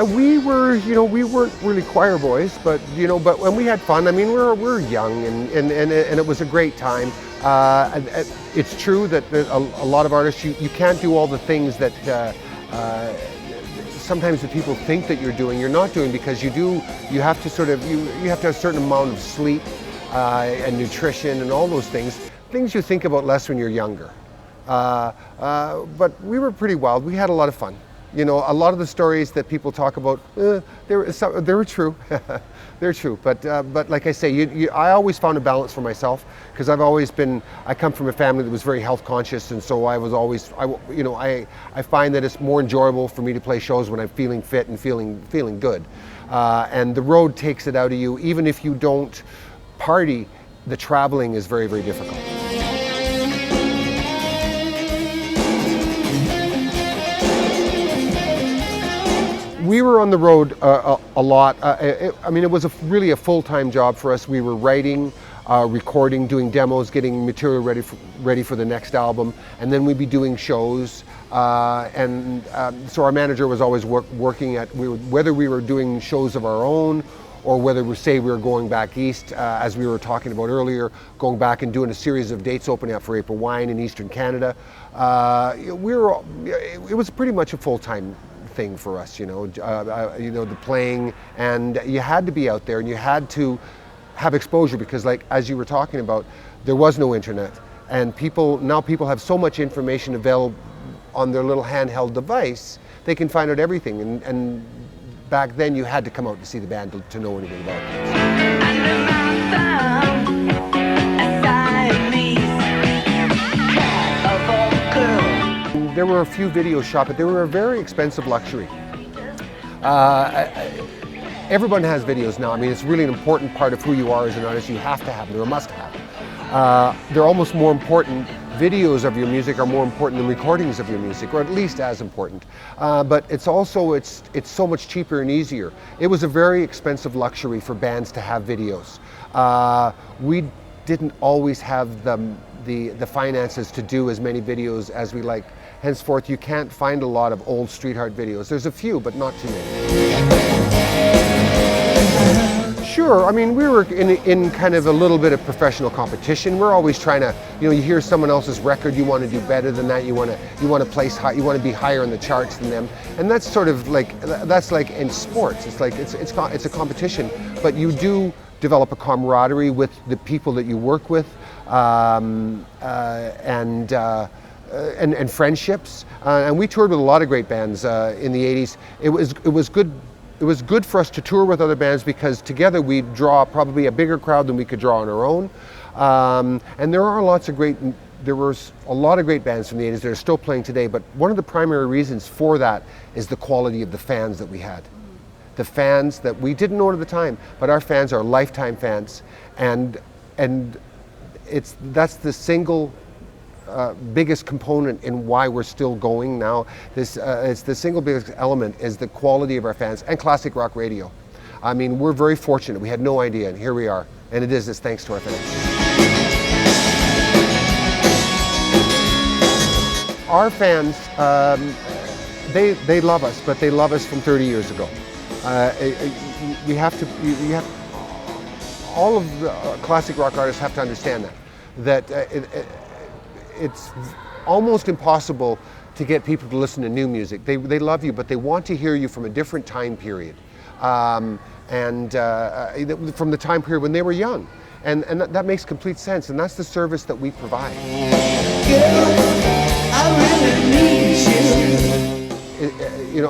We were, we weren't really choir boys, but but when we had fun, I mean, we were young, and it was a great time. It's true that a lot of artists, you can't do all the things that sometimes the people think that you're doing. You're not doing, because you have to sort of, you have to have a certain amount of sleep and nutrition and all those things you think about less when you're younger. But we were pretty wild. We had a lot of fun. A lot of the stories that people talk about, they were true. They're true. But like I say, I always found a balance for myself, because I come from a family that was very health conscious, and so I was always, I find that it's more enjoyable for me to play shows when I'm feeling fit and feeling good. And the road takes it out of you. Even if you don't party, the traveling is very, very difficult. We were on the road a lot. It was really a full-time job for us. We were writing, recording, doing demos, getting material ready for the next album, and then we'd be doing shows. So our manager was always working at whether we were doing shows of our own, or whether we were going back east, as we were talking about earlier, going back and doing a series of dates opening up for April Wine in Eastern Canada. It was pretty much a full-time thing for us, the playing, and you had to be out there and you had to have exposure, because like as you were talking about, there was no internet, and now people have so much information available on their little handheld device, they can find out everything, and back then you had to come out to see the band to know anything about it. There were a few video shops, but they were a very expensive luxury. Everyone has videos now. I mean, it's really an important part of who you are as an artist. You have to have them. They're a must-have. They're almost more important. Videos of your music are more important than recordings of your music, or at least as important. But it's also, it's so much cheaper and easier. It was a very expensive luxury for bands to have videos. We didn't always have the finances to do as many videos as we like. Henceforth, you can't find a lot of old Streetheart videos. There's a few, but not too many. Sure, I mean, we were in kind of a little bit of professional competition. We're always trying to, you hear someone else's record, you want to do better than that, you want to place high, you want to be higher in the charts than them, and that's sort of like, that's like in sports. It's like it's a competition, but you do develop a camaraderie with the people that you work with, and friendships. And we toured with a lot of great bands in the 80s. It was good for us to tour with other bands, because together we'd draw probably a bigger crowd than we could draw on our own. And there was a lot of great bands from the 80s that are still playing today, but one of the primary reasons for that is the quality of the fans that we had. The fans that we didn't know at the time, but our fans are lifetime fans, and that's the single biggest component in why we're still going now. It's the single biggest element is the quality of our fans and classic rock radio. I mean, we're very fortunate. We had no idea, and here we are. And it's thanks to our fans. Our fans, they love us, but they love us from 30 years ago. All of the classic rock artists have to understand that it's almost impossible to get people to listen to new music. They love you, but they want to hear you from a different time period, from the time period when they were young, and that makes complete sense, and that's the service that we provide. Girl, I really need you.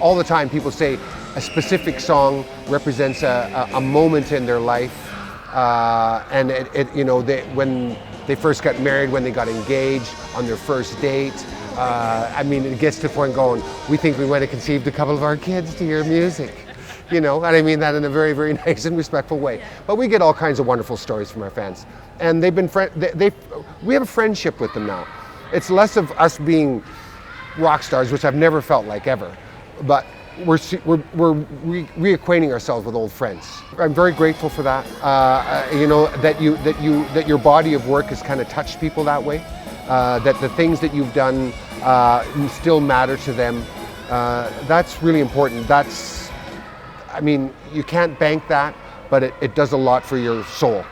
All the time people say a specific song represents a moment in their life, and when they first got married, when they got engaged, on their first date. I mean, it gets to the point going, we think we might have conceived a couple of our kids to your music. And I mean that in a very, very nice and respectful way. But we get all kinds of wonderful stories from our fans. And they've been we have a friendship with them now. It's less of us being rock stars, which I've never felt like ever, but we're reacquainting ourselves with old friends. I'm very grateful for that. That your body of work has kind of touched people that way. That the things that you've done still matter to them. That's really important. I mean, you can't bank that, but it does a lot for your soul.